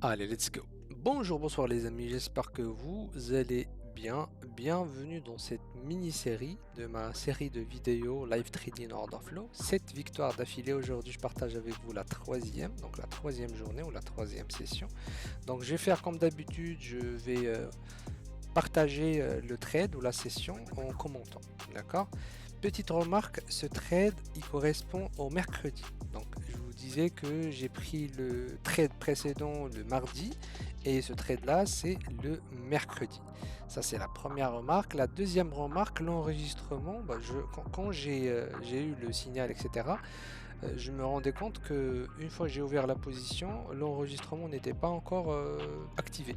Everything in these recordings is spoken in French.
Allez, let's go. Bonjour, bonsoir les amis, j'espère que vous allez bien. Bienvenue dans cette mini-série de ma série de vidéos Live Trading Order Flow. 7 victoires d'affilée. Aujourd'hui, je partage avec vous la troisième, donc la troisième journée ou la troisième session. Donc, je vais faire comme d'habitude, je vais partager le trade ou la session en commentant. D'accord? Petite remarque, ce trade, il correspond au mercredi. Donc, je vous disais que j'ai pris le trade précédent le mardi et ce trade-là, c'est le mercredi. Ça, c'est la première remarque. La deuxième remarque, l'enregistrement, quand j'ai eu le signal, etc., je me rendais compte que une fois que j'ai ouvert la position, l'enregistrement n'était pas encore activé.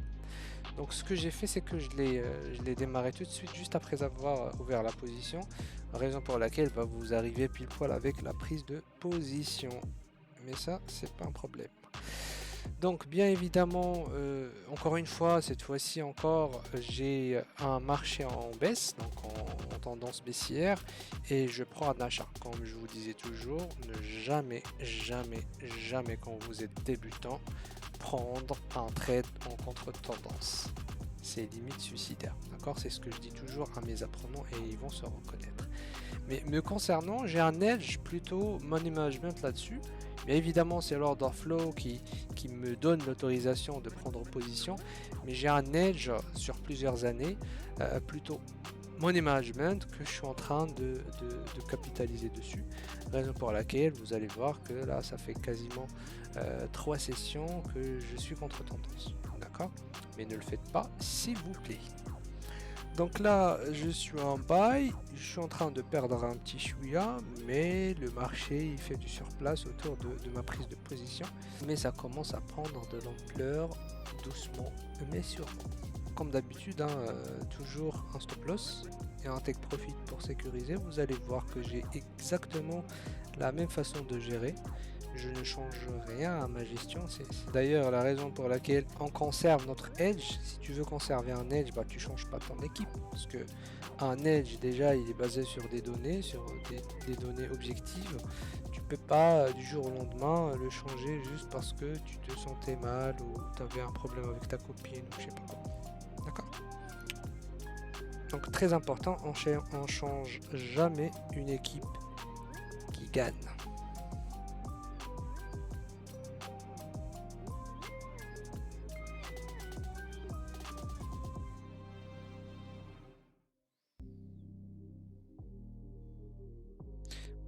Donc ce que j'ai fait, c'est que je l'ai démarré tout de suite, juste après avoir ouvert la position, raison pour laquelle vous arriver pile poil avec la prise de position. Mais ça, c'est pas un problème. Donc bien évidemment, encore une fois, cette fois-ci encore, j'ai un marché en baisse, donc en tendance baissière, et je prends un achat. Comme je vous disais toujours, ne jamais, jamais, jamais quand vous êtes débutant, prendre un trade en contre-tendance. C'est limite suicidaire, d'accord? C'est ce que je dis toujours à mes apprenants et ils vont se reconnaître. Mais me concernant, j'ai un edge plutôt money management là-dessus. Mais évidemment, c'est l'order flow qui me donne l'autorisation de prendre position. Mais j'ai un edge sur plusieurs années, plutôt money management que je suis en train de capitaliser dessus. Raison pour laquelle vous allez voir que là, ça fait quasiment 3 sessions que je suis contre tendance. D'accord? Mais ne le faites pas, s'il vous plaît. Donc là, je suis en buy, je suis en train de perdre un petit chouïa, mais le marché il fait du surplace autour de ma prise de position. Mais ça commence à prendre de l'ampleur doucement, mais sûrement. Comme d'habitude, toujours un stop loss et un take profit pour sécuriser. Vous allez voir que j'ai exactement la même façon de gérer. Je ne change rien à ma gestion. C'est d'ailleurs la raison pour laquelle on conserve notre edge. Si tu veux conserver un edge, tu changes pas ton équipe. Parce que un edge, déjà, il est basé sur des données, sur des données objectives. Tu peux pas du jour au lendemain le changer juste parce que tu te sentais mal ou tu avais un problème avec ta copine ou je sais pas quoi. D'accord? Donc très important, on change jamais une équipe qui gagne.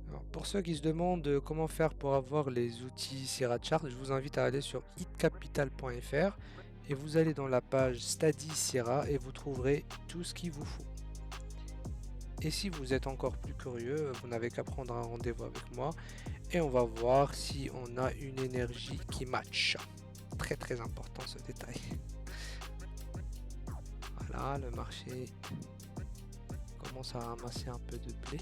Alors, pour ceux qui se demandent comment faire pour avoir les outils Sierra Chart, je vous invite à aller sur hitcapital.fr et vous allez dans la page Study Sierra et vous trouverez tout ce qu'il vous faut. Et si vous êtes encore plus curieux, vous n'avez qu'à prendre un rendez-vous avec moi et on va voir si on a une énergie qui match. Très très important ce détail. Voilà, le marché commence à ramasser un peu de blé.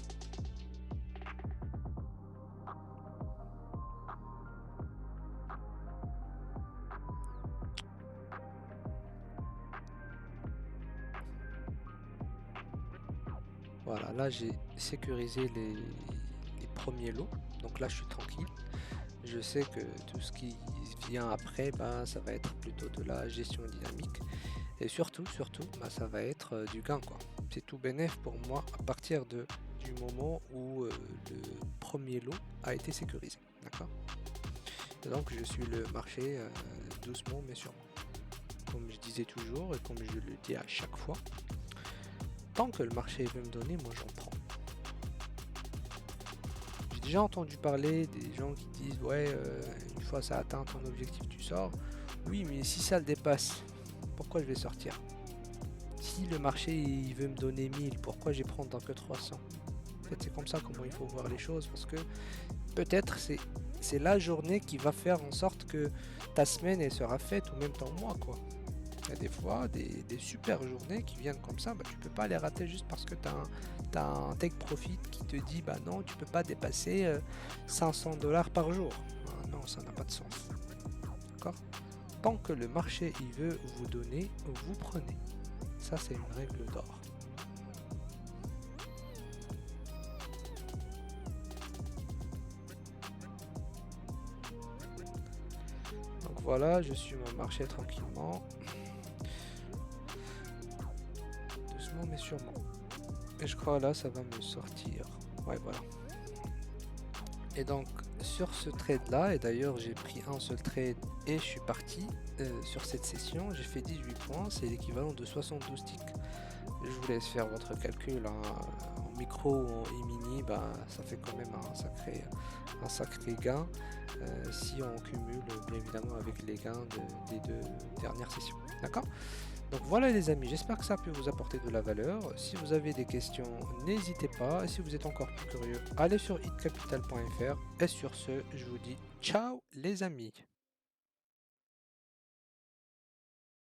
Voilà, là j'ai sécurisé les premiers lots, donc là je suis tranquille. Je sais que tout ce qui vient après, ça va être plutôt de la gestion dynamique. Et surtout, ça va être du gain, quoi. C'est tout bénéf pour moi à partir du moment où le premier lot a été sécurisé. D'accord? Et donc je suis le marché doucement mais sûrement. Comme je disais toujours et comme je le dis à chaque fois, tant que le marché veut me donner, moi j'en prends. J'ai déjà entendu parler des gens qui disent ouais, une fois ça atteint ton objectif tu sors. Oui, mais si ça le dépasse, pourquoi je vais sortir? Si le marché il veut me donner 1000, pourquoi je vais prendre que 300? En fait, c'est comme ça comment il faut voir les choses, parce que peut-être c'est la journée qui va faire en sorte que ta semaine elle sera faite ou même ton mois, quoi. Il y a des fois des super journées qui viennent comme ça, tu peux pas les rater juste parce que tu as un take profit qui te dit bah non, tu peux pas dépasser 500 $ par jour. Ah non, ça n'a pas de sens. D'accord? Tant que le marché il veut vous donner, vous prenez. Ça c'est une règle d'or. Donc voilà, je suis mon marché tranquillement. Doucement mais sûrement. Et je crois là ça va me sortir. Ouais, voilà. Et donc sur ce trade là, et d'ailleurs j'ai pris un seul trade et je suis parti sur cette session, j'ai fait 18 points, c'est l'équivalent de 72 ticks. Je vous laisse faire votre calcul hein. En micro ou en e-mini, bah, ça fait quand même un sacré gain si on cumule bien évidemment avec les gains des deux dernières sessions. D'accord? Donc voilà les amis, j'espère que ça a pu vous apporter de la valeur. Si vous avez des questions, n'hésitez pas. Et si vous êtes encore plus curieux, allez sur hitcapital.fr. Et sur ce, je vous dis ciao les amis.